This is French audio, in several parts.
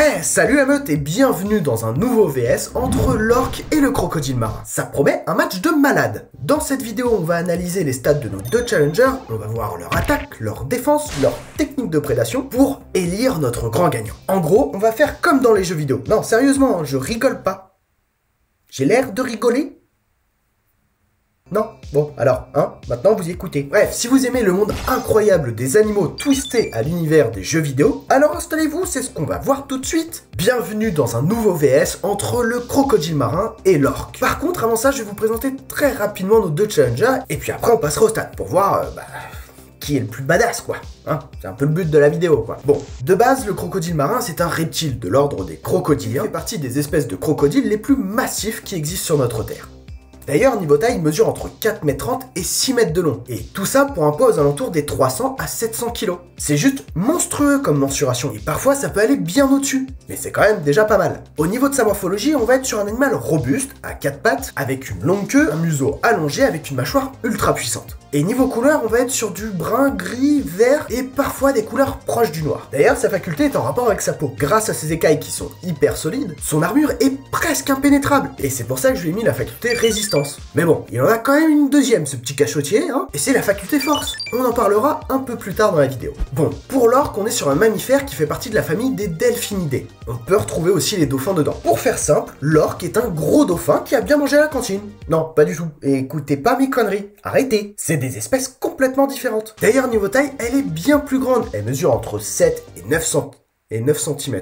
Hey, salut la meute et bienvenue dans un nouveau VS entre l'orque et le crocodile marin. Ça promet un match de malade. Dans cette vidéo, on va analyser les stats de nos deux challengers, on va voir leur attaque, leur défense, leur technique de prédation pour élire notre grand gagnant. En gros, on va faire comme dans les jeux vidéo. Non, sérieusement, je rigole pas. J'ai l'air de rigoler ? Non? Bon, alors, maintenant vous écoutez. Bref, si vous aimez le monde incroyable des animaux twistés à l'univers des jeux vidéo, alors installez-vous, c'est ce qu'on va voir tout de suite. Bienvenue dans un nouveau VS entre le crocodile marin et l'orque. Par contre, avant ça, je vais vous présenter très rapidement nos deux challengers, et puis après on passera au stade pour voir, qui est le plus badass, quoi. C'est un peu le but de la vidéo, quoi. Bon, de base, le crocodile marin, c'est un reptile de l'ordre des crocodiliens. Il fait partie des espèces de crocodiles les plus massifs qui existent sur notre Terre. D'ailleurs, niveau taille, il mesure entre 4,30 m et 6 mètres de long. Et tout ça pour un poids aux alentours des 300 à 700 kg. C'est juste monstrueux comme mensuration. Et parfois, ça peut aller bien au-dessus. Mais c'est quand même déjà pas mal. Au niveau de sa morphologie, on va être sur un animal robuste, à 4 pattes, avec une longue queue, un museau allongé avec une mâchoire ultra puissante. Et niveau couleur, on va être sur du brun, gris, vert et parfois des couleurs proches du noir. D'ailleurs, sa faculté est en rapport avec sa peau. Grâce à ses écailles qui sont hyper solides, son armure est presque impénétrable. Et c'est pour ça que je lui ai mis la faculté résistance. Mais bon, il en a quand même une deuxième, ce petit cachotier, et c'est la faculté force. On en parlera un peu plus tard dans la vidéo. Bon, pour l'orque, on est sur un mammifère qui fait partie de la famille des delphinidae. On peut retrouver aussi les dauphins dedans. Pour faire simple, l'orque est un gros dauphin qui a bien mangé à la cantine. Non, pas du tout. Et écoutez pas mes conneries. Arrêtez. C'est des espèces complètement différentes. D'ailleurs, niveau taille, elle est bien plus grande. Elle mesure entre 7 et 9 cm.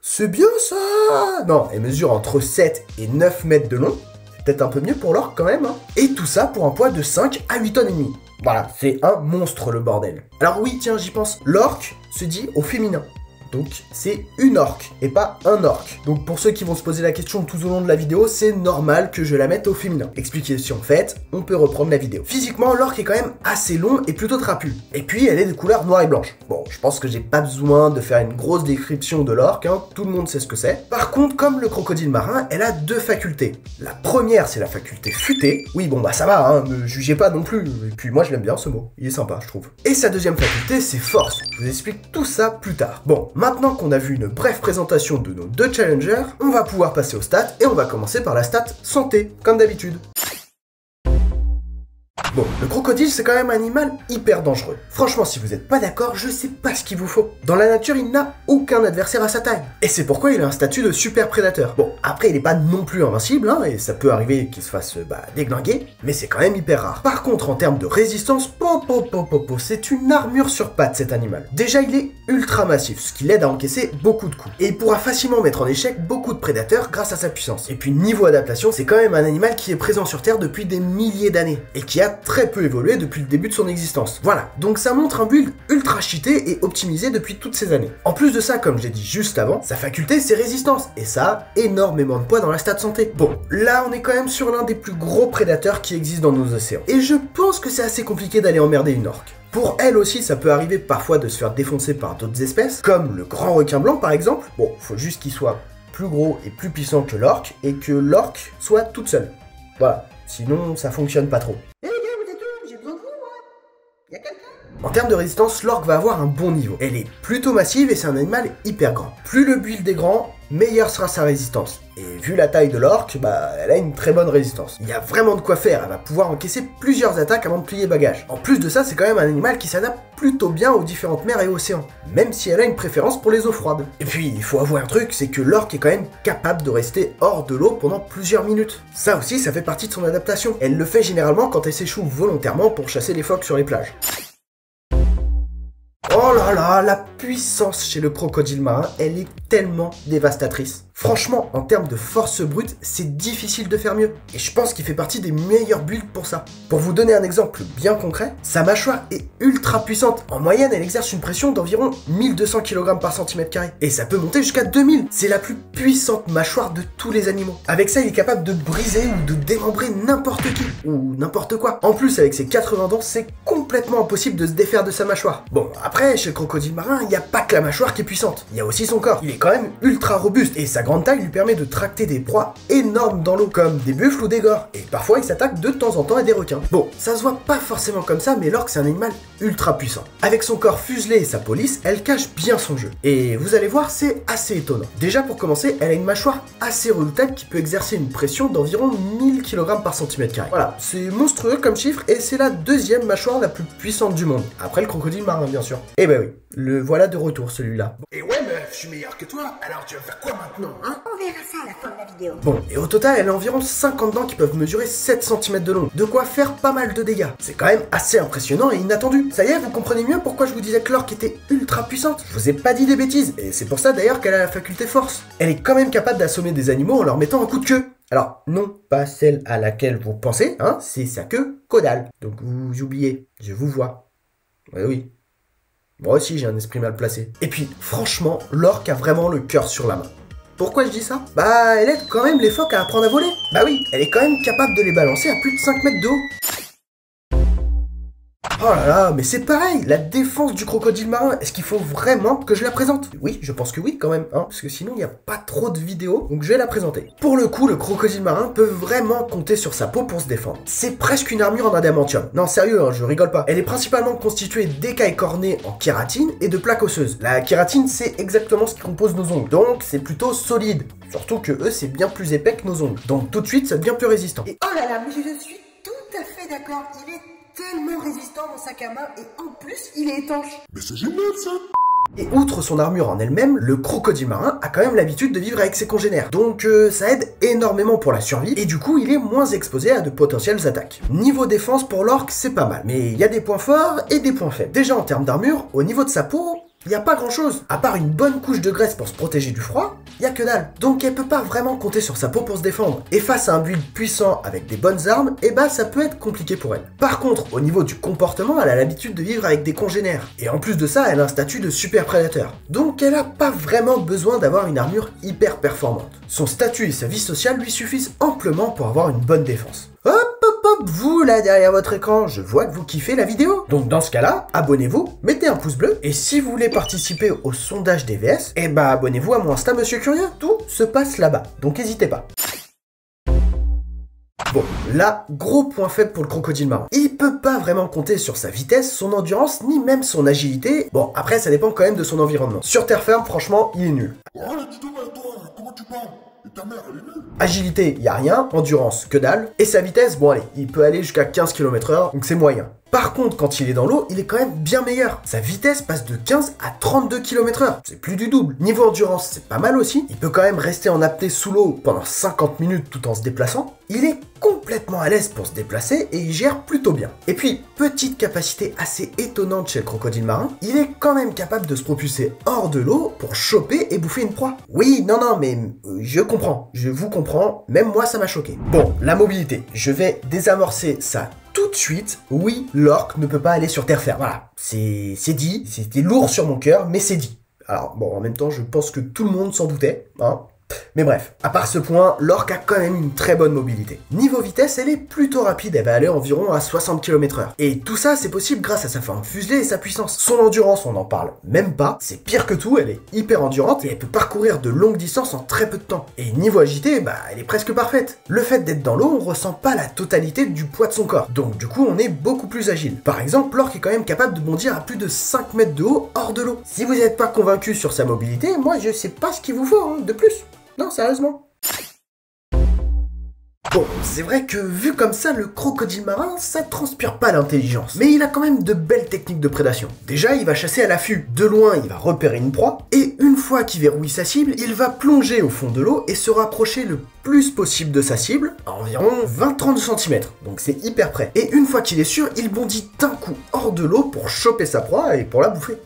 C'est bien ça! Non, elle mesure entre 7 et 9 mètres de long. C'est peut-être un peu mieux pour l'orque quand même. Et tout ça pour un poids de 5 à 8 tonnes et demie. Voilà, c'est un monstre le bordel. Alors oui, tiens, j'y pense. L'orque se dit au féminin. Donc c'est une orque et pas un orque. Donc pour ceux qui vont se poser la question tout au long de la vidéo, c'est normal que je la mette au féminin. Explication faite, on peut reprendre la vidéo. Physiquement, l'orque est quand même assez long et plutôt trapu. Et puis elle est de couleur noire et blanche. Bon, je pense que j'ai pas besoin de faire une grosse description de l'orque, tout le monde sait ce que c'est. Par contre, comme le crocodile marin, elle a deux facultés. La première, c'est la faculté futée. Oui, bon bah ça va, me jugez pas non plus. Et puis moi je l'aime bien ce mot, il est sympa je trouve. Et sa deuxième faculté, c'est force. Je vous explique tout ça plus tard. Bon, maintenant qu'on a vu une brève présentation de nos deux challengers, on va pouvoir passer aux stats et on va commencer par la stat santé, comme d'habitude. Bon, le crocodile c'est quand même un animal hyper dangereux. Franchement, si vous n'êtes pas d'accord, je sais pas ce qu'il vous faut. Dans la nature, il n'a aucun adversaire à sa taille. Et c'est pourquoi il a un statut de super prédateur. Bon, après il est pas non plus invincible, et ça peut arriver qu'il se fasse déglinguer, mais c'est quand même hyper rare. Par contre, en termes de résistance, c'est une armure sur pattes cet animal. Déjà, il est ultra massif, ce qui l'aide à encaisser beaucoup de coups. Et il pourra facilement mettre en échec beaucoup de prédateurs grâce à sa puissance. Et puis niveau adaptation, c'est quand même un animal qui est présent sur Terre depuis des milliers d'années, et qui a très peu évolué depuis le début de son existence. Voilà, donc ça montre un build ultra cheaté et optimisé depuis toutes ces années. En plus de ça, comme j'ai dit juste avant, sa faculté c'est résistance, et ça a énormément de poids dans la stat santé. Bon, là on est quand même sur l'un des plus gros prédateurs qui existent dans nos océans, et je pense que c'est assez compliqué d'aller emmerder une orque. Pour elle aussi, ça peut arriver parfois de se faire défoncer par d'autres espèces, comme le grand requin blanc par exemple. Bon, faut juste qu'il soit plus gros et plus puissant que l'orque, et que l'orque soit toute seule. Voilà, sinon ça fonctionne pas trop. En termes de résistance, l'orque va avoir un bon niveau. Elle est plutôt massive et c'est un animal hyper grand. Plus le build est grand, meilleure sera sa résistance. Et vu la taille de l'orque, elle a une très bonne résistance. Il y a vraiment de quoi faire, elle va pouvoir encaisser plusieurs attaques avant de plier bagage. En plus de ça, c'est quand même un animal qui s'adapte plutôt bien aux différentes mers et océans, même si elle a une préférence pour les eaux froides. Et puis, il faut avouer un truc, c'est que l'orque est quand même capable de rester hors de l'eau pendant plusieurs minutes. Ça aussi, ça fait partie de son adaptation. Elle le fait généralement quand elle s'échoue volontairement pour chasser les phoques sur les plages. Oh là là, la puissance chez le crocodile marin, elle est tellement dévastatrice. Franchement, en termes de force brute, c'est difficile de faire mieux. Et je pense qu'il fait partie des meilleurs builds pour ça. Pour vous donner un exemple bien concret, sa mâchoire est ultra puissante. En moyenne, elle exerce une pression d'environ 1200 kg par cm². Et ça peut monter jusqu'à 2000. C'est la plus puissante mâchoire de tous les animaux. Avec ça, il est capable de briser ou de démembrer n'importe qui. Ou n'importe quoi. En plus, avec ses 80 dents, c'est complètement impossible de se défaire de sa mâchoire. Bon, après, chez le crocodile marin, il n'y a pas que la mâchoire qui est puissante. Il y a aussi son corps. Il est quand même ultra robuste. Et sa grande taille lui permet de tracter des proies énormes dans l'eau, comme des buffles ou des gores, et parfois il s'attaque de temps en temps à des requins. Bon, ça se voit pas forcément comme ça, mais l'orque c'est un animal ultra puissant. Avec son corps fuselé et sa police, elle cache bien son jeu. Et vous allez voir, c'est assez étonnant. Déjà pour commencer, elle a une mâchoire assez redoutable qui peut exercer une pression d'environ 1000 kg par cm². Voilà, c'est monstrueux comme chiffre et c'est la deuxième mâchoire la plus puissante du monde. Après le crocodile marin bien sûr. Et ben oui, le voilà de retour celui-là. Et ouais meuf, je suis meilleur que toi, alors tu vas faire quoi maintenant, hein? On verra ça à la fin de la vidéo. Bon, et au total, elle a environ 50 dents qui peuvent mesurer 7 cm de long. De quoi faire pas mal de dégâts. C'est quand même assez impressionnant et inattendu. Ça y est, vous comprenez mieux pourquoi je vous disais que l'orque était ultra puissante. Je vous ai pas dit des bêtises, et c'est pour ça d'ailleurs qu'elle a la faculté force. Elle est quand même capable d'assommer des animaux en leur mettant un coup de queue. Alors, non, pas celle à laquelle vous pensez, hein, c'est sa queue caudale. Donc vous oubliez, je vous vois. Ouais, oui. Moi aussi j'ai un esprit mal placé. Et puis, franchement, l'orque a vraiment le cœur sur la main. Pourquoi je dis ça? Bah, elle aide quand même les phoques à apprendre à voler. Bah oui, elle est quand même capable de les balancer à plus de 5 mètres de haut. Oh là là, mais c'est pareil, la défense du crocodile marin, est-ce qu'il faut vraiment que je la présente? Oui, je pense que oui quand même, hein, parce que sinon il n'y a pas trop de vidéos, donc je vais la présenter. Pour le coup, le crocodile marin peut vraiment compter sur sa peau pour se défendre. C'est presque une armure en adamantium. Non, sérieux, hein, je rigole pas. Elle est principalement constituée d'écailles cornées en kératine et de plaques osseuses. La kératine, c'est exactement ce qui compose nos ongles, donc c'est plutôt solide. Surtout que eux, c'est bien plus épais que nos ongles. Donc tout de suite, ça devient plus résistant. Et oh là là, mais je suis tout à fait d'accord. Il est tellement résistant mon sac à main et en plus, il est étanche. Mais c'est génial ça! Et outre son armure en elle-même, le crocodile marin a quand même l'habitude de vivre avec ses congénères. Donc ça aide énormément pour la survie et du coup il est moins exposé à de potentielles attaques. Niveau défense pour l'orque, c'est pas mal, mais il y a des points forts et des points faibles. Déjà en termes d'armure, au niveau de sa peau, il n'y a pas grand chose. À part une bonne couche de graisse pour se protéger du froid, il n'y a que dalle. Donc elle peut pas vraiment compter sur sa peau pour se défendre. Et face à un build puissant avec des bonnes armes, eh bah ça peut être compliqué pour elle. Par contre, au niveau du comportement, elle a l'habitude de vivre avec des congénères. Et en plus de ça, elle a un statut de super prédateur. Donc elle a pas vraiment besoin d'avoir une armure hyper performante. Son statut et sa vie sociale lui suffisent amplement pour avoir une bonne défense. Hop, vous là derrière votre écran, je vois que vous kiffez la vidéo. Donc dans ce cas-là, abonnez-vous, mettez un pouce bleu, et si vous voulez participer au sondage des VS, eh bah abonnez-vous à mon Insta Monsieur Curieux. Tout se passe là-bas, donc n'hésitez pas. Bon, là, gros point faible pour le crocodile marin. Il peut pas vraiment compter sur sa vitesse, son endurance, ni même son agilité. Bon, après, ça dépend quand même de son environnement. Sur terre ferme, franchement, il est nul. Oh, dis donc, toi, comment tu parles? Et ta mère, elle est nulle. Agilité, y a rien. Endurance, que dalle. Et sa vitesse, bon allez, il peut aller jusqu'à 15 km/h, donc c'est moyen. Par contre, quand il est dans l'eau, il est quand même bien meilleur. Sa vitesse passe de 15 à 32 km/h. C'est plus du double. Niveau endurance, c'est pas mal aussi. Il peut quand même rester en apnée sous l'eau pendant 50 minutes tout en se déplaçant. Il est complètement à l'aise pour se déplacer et il gère plutôt bien. Et puis, petite capacité assez étonnante chez le crocodile marin, il est quand même capable de se propulser hors de l'eau pour choper et bouffer une proie. Oui, non, mais je comprends. Je vous comprends. Même moi, ça m'a choqué. Bon, la mobilité. Je vais désamorcer ça tout de suite. Oui, l'orque ne peut pas aller sur terre ferme. Voilà, c'est dit. C'était lourd sur mon cœur, mais c'est dit. Alors, bon, en même temps, je pense que tout le monde s'en doutait, hein. Mais bref, à part ce point, l'orque a quand même une très bonne mobilité. Niveau vitesse, elle est plutôt rapide, elle va aller environ à 60 km/h. Et tout ça, c'est possible grâce à sa forme fuselée et sa puissance. Son endurance, on n'en parle même pas, c'est pire que tout, elle est hyper endurante et elle peut parcourir de longues distances en très peu de temps. Et niveau agilité, bah elle est presque parfaite. Le fait d'être dans l'eau, on ressent pas la totalité du poids de son corps, donc du coup on est beaucoup plus agile. Par exemple, l'orque est quand même capable de bondir à plus de 5 mètres de haut hors de l'eau. Si vous n'êtes pas convaincu sur sa mobilité, moi je sais pas ce qu'il vous faut, hein, de plus. Non, sérieusement. Bon, c'est vrai que vu comme ça, le crocodile marin, ça transpire pas l'intelligence. Mais il a quand même de belles techniques de prédation. Déjà, il va chasser à l'affût. De loin, il va repérer une proie. Et une fois qu'il verrouille sa cible, il va plonger au fond de l'eau et se rapprocher le plus possible de sa cible, à environ 20-30 cm. Donc c'est hyper près. Et une fois qu'il est sûr, il bondit d'un coup hors de l'eau pour choper sa proie et pour la bouffer.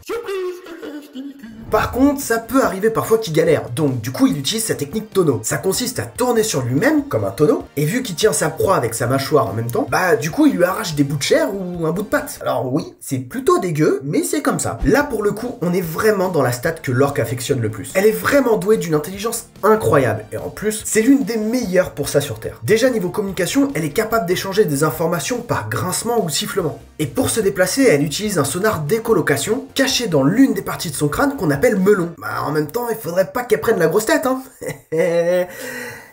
Par contre, ça peut arriver parfois qu'il galère, donc du coup il utilise sa technique tonneau. Ça consiste à tourner sur lui-même comme un tonneau, et vu qu'il tient sa proie avec sa mâchoire en même temps, bah du coup il lui arrache des bouts de chair ou un bout de patte. Alors oui, c'est plutôt dégueu, mais c'est comme ça. Là pour le coup, on est vraiment dans la stat que l'orque affectionne le plus. Elle est vraiment douée d'une intelligence incroyable, et en plus, c'est l'une des meilleures pour ça sur Terre. Déjà niveau communication, elle est capable d'échanger des informations par grincement ou sifflement. Et pour se déplacer, elle utilise un sonar d'écholocation caché dans l'une des parties de son crâne qu'on appelle melon. Bah en même temps, il faudrait pas qu'elle prenne la grosse tête, hein.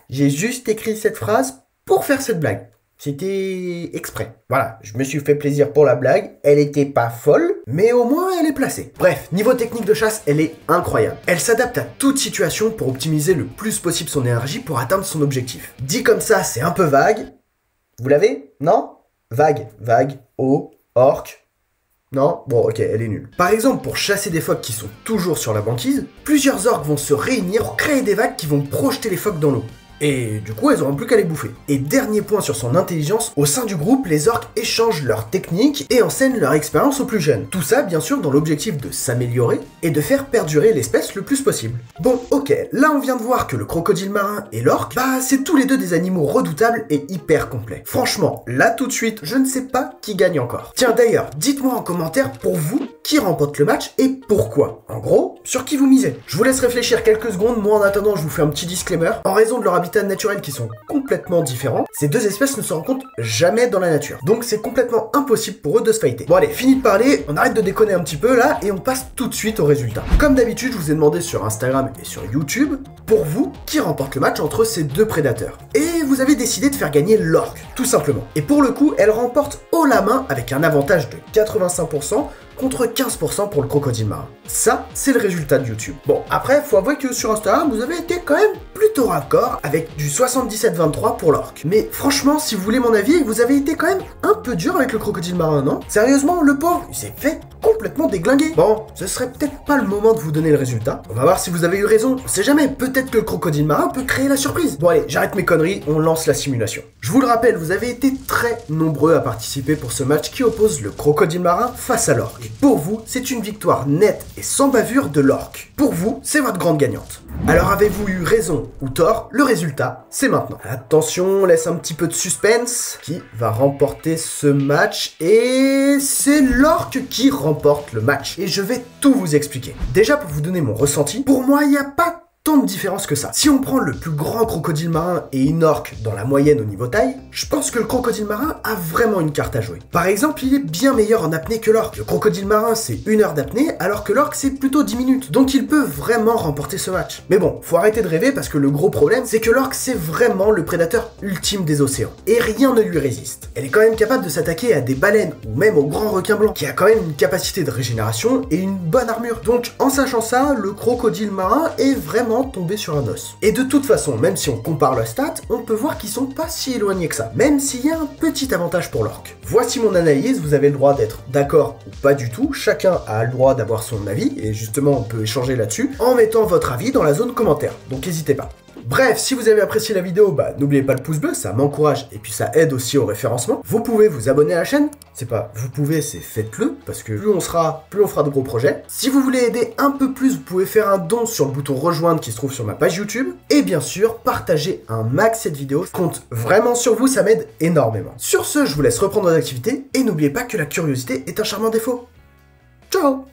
J'ai juste écrit cette phrase pour faire cette blague. C'était exprès. Voilà, je me suis fait plaisir pour la blague, elle était pas folle, mais au moins elle est placée. Bref, niveau technique de chasse, elle est incroyable. Elle s'adapte à toute situation pour optimiser le plus possible son énergie pour atteindre son objectif. Dit comme ça, c'est un peu vague. Vous l'avez? Non? Vague, eau, orque. Non? Bon, ok, elle est nulle. Par exemple, pour chasser des phoques qui sont toujours sur la banquise, plusieurs orques vont se réunir pour créer des vagues qui vont projeter les phoques dans l'eau. Et du coup, elles auront plus qu'à les bouffer. Et dernier point sur son intelligence, au sein du groupe, les orques échangent leurs techniques et enseignent leur expérience aux plus jeunes. Tout ça, bien sûr, dans l'objectif de s'améliorer et de faire perdurer l'espèce le plus possible. Bon, ok, là on vient de voir que le crocodile marin et l'orque, bah c'est tous les deux des animaux redoutables et hyper complets. Franchement, là tout de suite, je ne sais pas qui gagne encore. Tiens d'ailleurs, dites-moi en commentaire pour vous, qui remporte le match et pourquoi. En gros, sur qui vous misez. Je vous laisse réfléchir quelques secondes, moi en attendant je vous fais un petit disclaimer. En raison de leur habitat naturels qui sont complètement différents, ces deux espèces ne se rencontrent jamais dans la nature. Donc c'est complètement impossible pour eux de se fighter. Bon allez, fini de parler, on arrête de déconner un petit peu là et on passe tout de suite au résultat. Comme d'habitude, je vous ai demandé sur Instagram et sur YouTube, pour vous, qui remporte le match entre ces deux prédateurs. Et vous avez décidé de faire gagner l'orque, tout simplement. Et pour le coup, elle remporte haut la main avec un avantage de 85%, contre 15% pour le crocodile marin. Ça, c'est le résultat de YouTube. Bon, après, faut avouer que sur Instagram, vous avez été quand même plutôt raccord avec du 77-23 pour l'orque. Mais franchement, si vous voulez mon avis, vous avez été quand même un peu dur avec le crocodile marin, non? Sérieusement, le pauvre, il s'est fait complètement déglinguer. Bon, ce serait peut-être pas le moment de vous donner le résultat. On va voir si vous avez eu raison. On sait jamais, peut-être que le crocodile marin peut créer la surprise. Bon allez, j'arrête mes conneries, on lance la simulation. Je vous le rappelle, vous avez été très nombreux à participer pour ce match qui oppose le crocodile marin face à l'orque. Et pour vous, c'est une victoire nette et sans bavure de l'orque. Pour vous, c'est votre grande gagnante. Alors avez-vous eu raison ou tort? Le résultat, c'est maintenant. Attention, on laisse un petit peu de suspense. Qui va remporter ce match? Et c'est l'orque qui remporte le match. Et je vais tout vous expliquer. Déjà, pour vous donner mon ressenti, pour moi, il n'y a pas tant de différence que ça. Si on prend le plus grand crocodile marin et une orque dans la moyenne au niveau taille, je pense que le crocodile marin a vraiment une carte à jouer. Par exemple, il est bien meilleur en apnée que l'orque. Le crocodile marin, c'est 1 heure d'apnée, alors que l'orque, c'est plutôt 10 minutes. Donc il peut vraiment remporter ce match. Mais bon, faut arrêter de rêver parce que le gros problème, c'est que l'orque, c'est vraiment le prédateur ultime des océans. Et rien ne lui résiste. Elle est quand même capable de s'attaquer à des baleines ou même aux grands requins blancs, qui a quand même une capacité de régénération et une bonne armure. Donc en sachant ça, le crocodile marin est vraiment tomber sur un os. Et de toute façon, même si on compare leurs stats, on peut voir qu'ils sont pas si éloignés que ça, même s'il y a un petit avantage pour l'orque. Voici mon analyse, vous avez le droit d'être d'accord ou pas du tout, chacun a le droit d'avoir son avis, et justement on peut échanger là-dessus, en mettant votre avis dans la zone commentaire, donc n'hésitez pas. Bref, si vous avez apprécié la vidéo, bah n'oubliez pas le pouce bleu, ça m'encourage et puis ça aide aussi au référencement. Vous pouvez vous abonner à la chaîne, c'est pas vous pouvez, c'est faites-le, parce que plus on fera de gros projets. Si vous voulez aider un peu plus, vous pouvez faire un don sur le bouton rejoindre qui se trouve sur ma page YouTube. Et bien sûr, partagez un max cette vidéo, je compte vraiment sur vous, ça m'aide énormément. Sur ce, je vous laisse reprendre vos activités et n'oubliez pas que la curiosité est un charmant défaut. Ciao!